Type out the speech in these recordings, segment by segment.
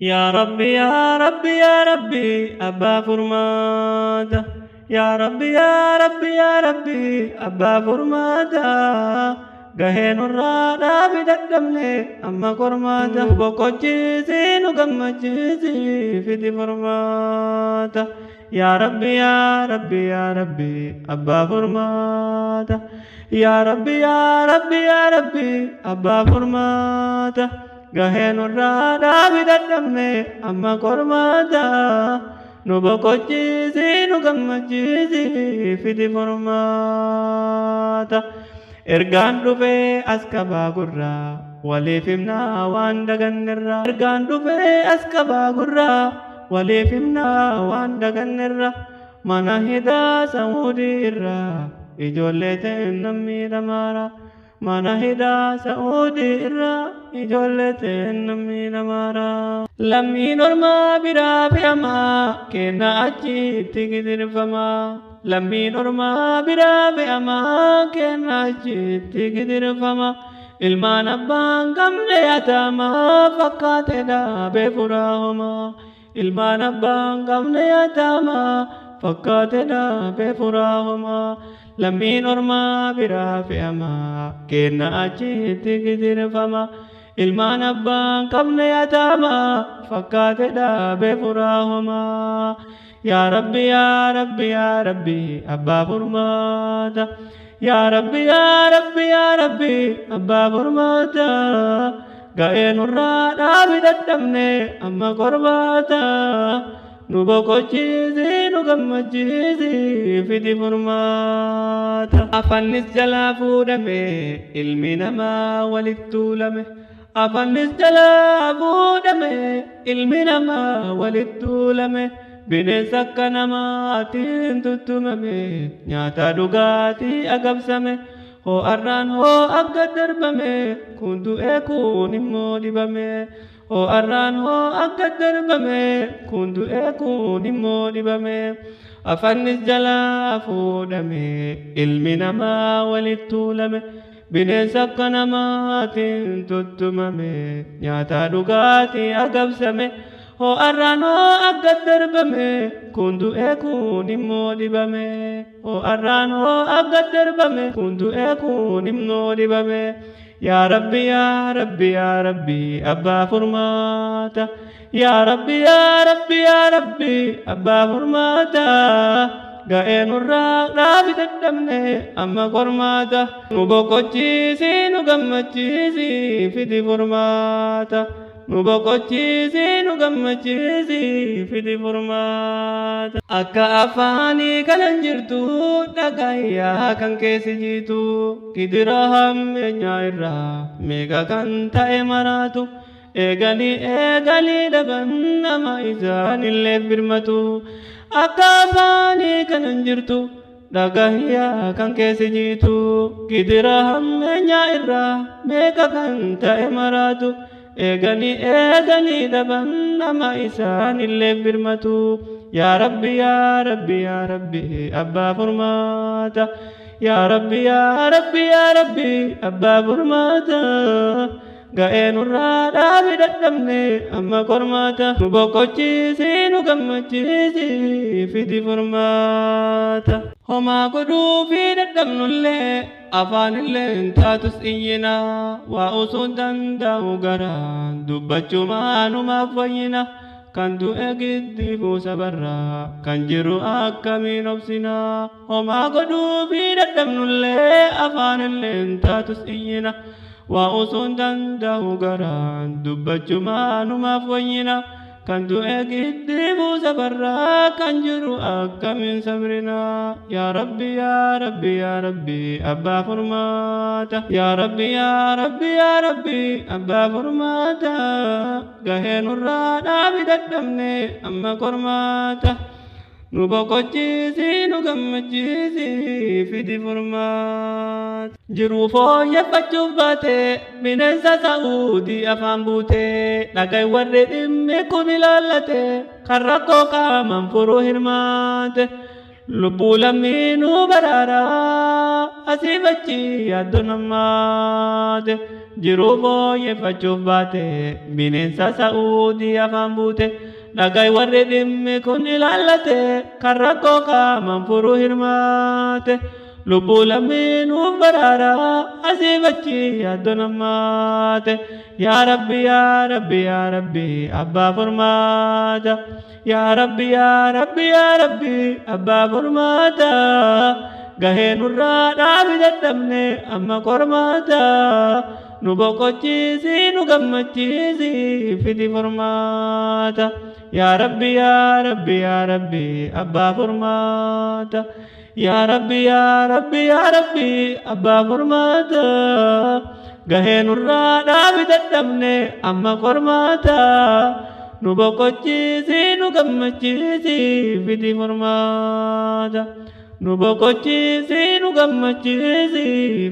يا ربي يا ربي يا ربي أبا فرمادا يا ربي يا ربي يا ربي أبا فرمادا gaheen irraa dhaabi dadhabne amma kormaata boqochiisii nu gammachiisii fidi formaata yaa rabbi yaa rabbi yaa rabbi abbaa formaata yaa rabbi yaa rabbi yaa rabbi abbaa formaata gaheen irraa dhaabi dadhabne amma kormaata nu boqochiisii nu gammachiisii fidi formaata ergaan dhufee as qabaa gurraa waliif himnaa waan dagannerra ergaan dhufee as qabaa gurraa waliif himnaa waan dagannerra mana hidhaa Saa'udii irraa ijoollee ta'e namni dhamaara mana hidhaa Saa'udii irraa ijoollee ta'e namni dhamaara lammiin ormaa biraa fe'amaa kenna achitti gidirfamaa lammiin ormaa biraa fe'amaa kenna achitti gidirfama ilmaan abbaan qabne yatamaa fakkaate dhaabee furaa homaa ilmaan abbaan qabne yatamaa fakkaate dhaabee furaa homaa lammiin ormaa biraa fe'amaa kenna achitti gidirfama ilmaan abbaan qabne yatamaa fakkaate dhaabee furaa homaa يا ربي يا ربي يا ربي أبا فرماتا يا ربي يا ربي يا ربي أبا فرماتا قاين الراد عابد الدمني أما قرباتا نبوكو جيزي نقم جيزي في دي فرماتا أفنس جلافو دمي علمي نما ولدتولمي أفنس جلافو دمي علمي نما ولدتولمي bineensa akka namaatiin tuttumame nyaata dhugaatii agabsame hoo'arraan hoo'a darbame kun du'ee kun immoo dibame hoo'arraan hoo'a darbame kun du'ee kun immoo dibame afannis jalaa fuudhame ilmi namaa walitti tuulame bineensa akka namaatiin tuttumame nyaata dhugaatii agabsame hoo'arraan hoo'a darbame kun du'ee kun immoo dibame hoo'arraan hoo'a darbame kun du'ee kun immoo dibame yaa rabbi yaa rabbi yaa rabbi abbaa furmaata yaa rabbi yaa rabbi yaa rabbi abbaa furmaata ga'ee nurraa dhaabi dadhabne amma kormaata nu boqochiisii nu gammachiisii fidi furmaata nu boqochiisii nu gammachiisii fidi furmaata akka afaanii kanan jirtu dhagayyaa kan keessi jiitu gidira hammeenyaa irraa meeqa kan ta'e maraatu eegalii dhaban nama isaanillee birmatu akka afaanii kanan jirtu dhagayyaa kan keessi jiitu gidira hammeenyaa irraa meeqa kan ta'e maraatu eegalii dhaban nama isaanillee birmatu yaa rabbi yaa rabbi yaa rabbi abbaa furmaata yaa rabbi yaa rabbi yaa rabbi abbaa furmaata ga'ee nurraa dhaabi dadhabne amma kormaata nu boqochiisii nu gammachiisii fidi furmaata homaa godhuufi dadhabnullee afaanillee hin taatus iyyina waa osoo danda'u garaan dubbachumaa numaaf fayyina kan du'e giddi buusa barraa kan jiru akkamiin obsina homaa godhuufi dadhabnullee afaanillee hin taatus iyyina waa osoo danda'u garaan dubbachumaa numaaf fayyina kan du'e giddi buusa barraa kan jiru akkamiin sabrina yaa rabbi yaa rabbi yaa rabbi abbaa furmaata yaa rabbi yaa rabbi yaa rabbi abbaa furmaata gahee nurraa dhaabi dadhabne amma kormaata nu boqochiisii nu gammachiisii fidi furmaata jiruu fooyyeffachuuf baate bineensa Saa'udii afaan buute dhaga'i warri dhimmi kun ilaallate kan rakkoo qaaman furuu hirmaate lubbuu lammiinuu baraaraa asii bachi yaaddu namaate jiruu fooyyeffachuuf baate bineensa sa'uudii afaan buute dhagai warri dhimmi kun ilaallate kan rakkoo qaaman furuu hirmaate lubbuu lammiinuu baraaraa asii bachi yaaddu namaate yaa rabbi yaa rabbi yaa rabbi abbaa furmaata yaa rabbi yaa rabbi yaa rabbi abbaa furmaata gahee nurraa dhaabi dadhabne amma qormaata nu boqochiisi nu gammachiisi fidi furmaata yaa rabbi yaa rabbi yaa rabbi abbaa furmaata yaa rabbi yaa rabbi yaa rabbi abbaa furmaata gahee nurraa dhaabi dadhabne amma qormaata nu boqochiisi nu gammachiisi fidi furmaata nu boqochiisi nu gammachiisi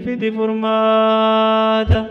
fidi furmaata